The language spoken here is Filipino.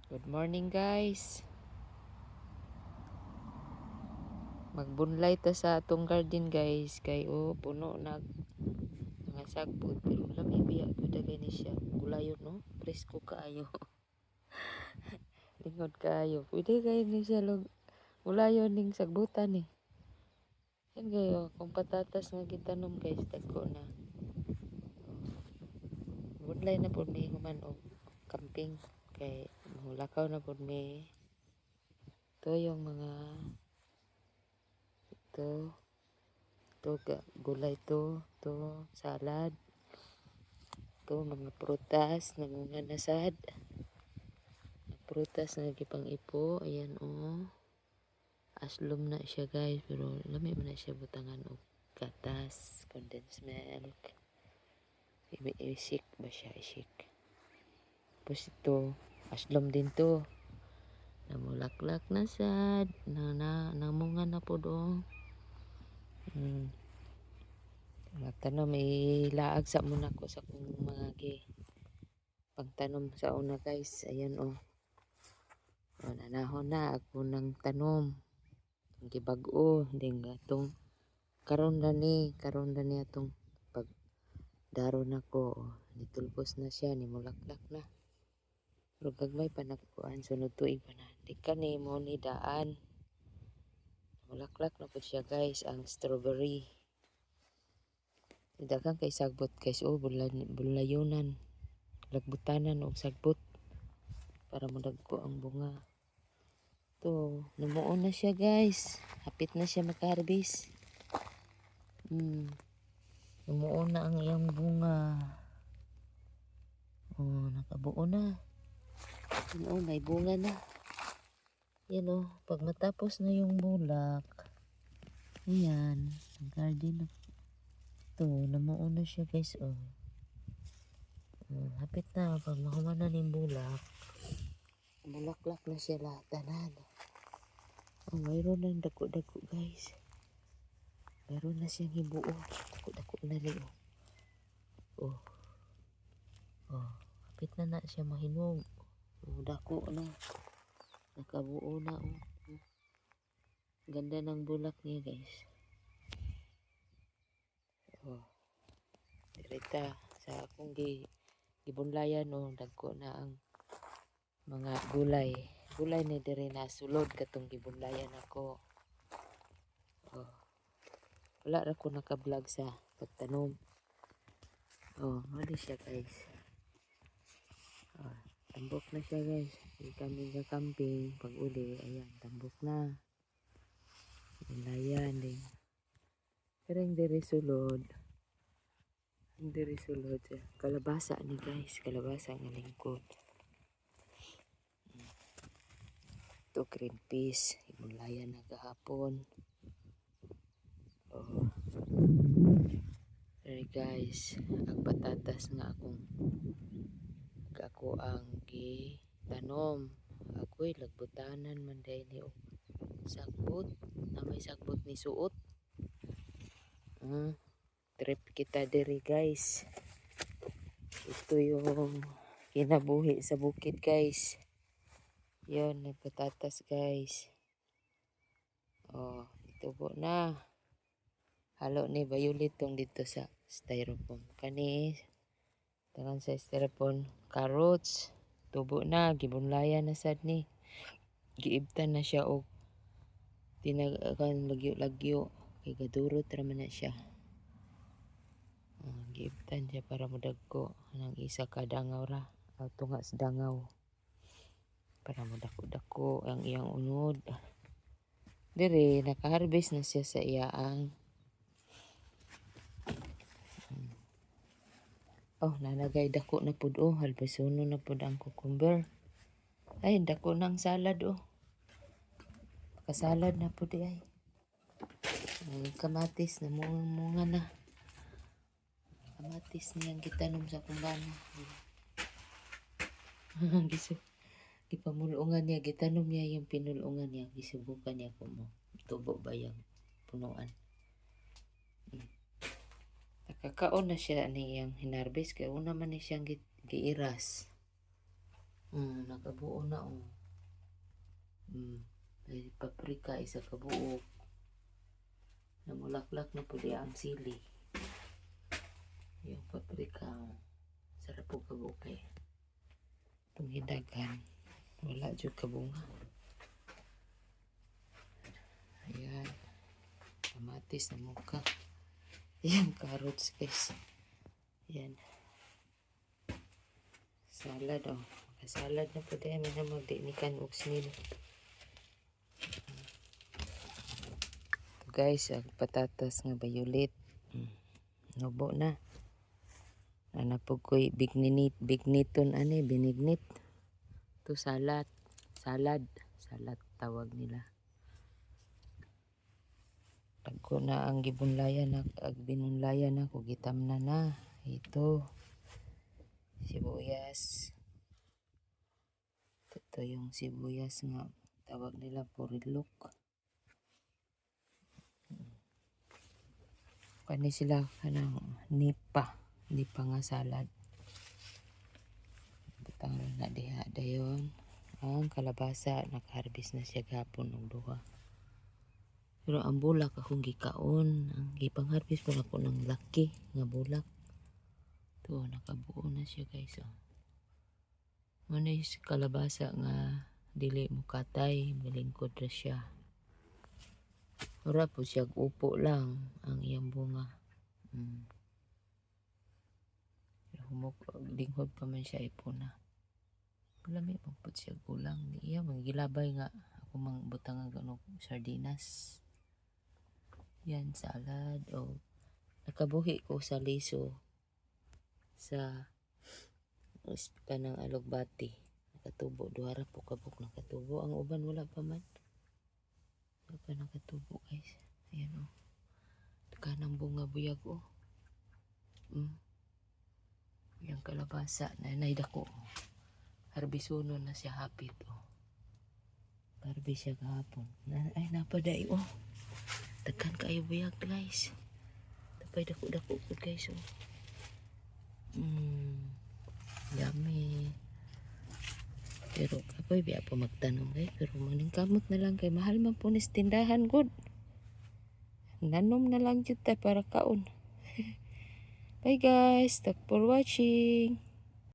Good morning guys. Magbunlay ta sa atong garden guys. Kay puno na mga sagbot. Pero lami biya ko dagay ni siya. Gulayon no. Presko kaayo. Lingod kaayo. Pwede kayo ni siya gulayon ning sagbutan eh. Yan kayo. Kung patatas nga gitanom guys. Dagko na. Bunlay na po may human o camping. Kay mulakaw na po may. Ito yung mga ito gulay to salad, to mga prutas na mga nasad, prutas na gipang ipo. Ayan aslom na siya guys, pero lami man na siya butangan og gatas, condensed milk. I-shake ba siya? I-shake. Tapos ito, aslom din to. Namulaklak na sad, namunga na po do. Tanom may laag sa muna ko sa kung mga pagtanom sa una guys. Ayan nanahon na ako ng tanom. Gibag-o din gatong karon na ni atong pag daro na ko. Nitulpos na siya, nimulaklak na. Pero gagmay pa nakuan sunod tuig pa na. Di ka ni mo ni daan. Mulaklak na po siya guys ang strawberry. Daghang kay sagbot guys bulayunan. Lagbutanan og sagbot para madagko ang bunga. To, namuon na siya guys. Hapit na siya maka-harvest. Namuon na ang iyang bunga. Nakabuo na. May bunga na. Yan pag matapos na yung bulak. Ayan, ang garden na. To, namuon na siya guys hapit na pag mahuman na ng bulak. Bulaklak na siya lahat tanan. Mayroon ng dako-dako guys. Mayroon na siyang hibuo. Dako-dako na rin hapit na siya mahinog. Dako na. Nakabuo na Ganda ng bulak niya guys. Direta sa akong gibunlayan dagko na ang mga gulay. Gulay ni dire na sulod katong gibunlayan ako. Wala ra ko naka-vlog sa pagtanom. Mali siya guys. Tambok na siya guys. Hindi kami ka-camping. Pag uli, ayan, tambok na. Bulayan din. Pero hindi sulod. Hindi sulod siya. Kalabasa ni guys. Kalabasa ng lingkod. Ito green peas. Ibulayan na kahapon. Sorry guys. Ang patatas nga ako ang tanom. Ako'y lagbutanan man dahil ni sagbot. Na may sagbot ni suot. Trip kita diri guys. Ito yung kinabuhi sa bukid guys. Yan, nagpatatas guys. Itubo na. Halo ni violet tong dito sa styrofoam. Kani, tangan sa styrofoam. Carrots. Tubo na. Gibunlayan na sad ni. Giibtan na siya og tinagan lagyo-lagyo. Kay gadurot raman na siya. Giibtan siya para modagko ng isa ka dangaw ra. Tunga sa dangaw. Para modako-dako ang iyang unod. Dire, naka-harvest na siya sa iyaang. Nalagay dako na pud halbasuno na pud ang cucumber. Ay, dako ng salad Kasalad na pud ay. Kamatis na munga na. Kamatis niyang gitanom sa kumbana. Gipamulungan niya, gitanom niya yung pinulungan niya. Gisubukan niya kung tubo ba yung punuan. Nakakaon na siya niyang hinarbis. Kaya una man niya siyang giiras. Nakabuo na oh. May paprika isa kabuo. Namulaklak na pudi ang sili. Yung paprika sarap po kabuo kay panghidagan. Wala jud kabunga. Ayan. Kamatis na muka. Ayan, carrots guys. Ayan. Salad oh. Salad na pwede. May na magdinikan og snail. Guys, ang patatas nga violet. Nubo na. Nanapog ko'y bigniton ani, binignit. Ito salad. Salad tawag nila. Tagko na ang gibunlayan binunlayan ako gitam na. Ito sibuyas. Ito yung sibuyas nga tawag nila purilok. Pani sila kanang nipa nga salad. Butang na diha dayon. Ang kalabasa nakaharvest na siya gapon og duha. Pero ang bulak akong gikaon, ang gipang-harvest ko na ko ng laki nga bulak. To nakabuo na siya guys oh. Muna yung kalabasa nga dili mo katay, malingkod na siya. Ora po siya upo lang ang iyang bunga. Lingkod pa man siya ipuna. Lami magput siya gulang. Iya magilabay nga ako mangbutang ang ganong sardinas. Yan salad o nakabuhi ko sa liso sa kanang alugbati. Nakatubo duhara po kabuk nakatubo. Ang uban wala pa man. Wala pa nakatubo guys. Ayan o. Kanang bunga buyag o. Yung kalabasa na naidako. Harbisono na siya hapit o. Harbi siya kahapon. Ay napaday o. Tekan kayo buyag guys. Tapay dako-dako po guys o. Yummy. Pero kapoy biya pa magtanong guys. Pero maningkamot na lang kay mahal man po nis tindahan good. Nanom na lang jud ta para kaon. Bye guys. Thanks for watching.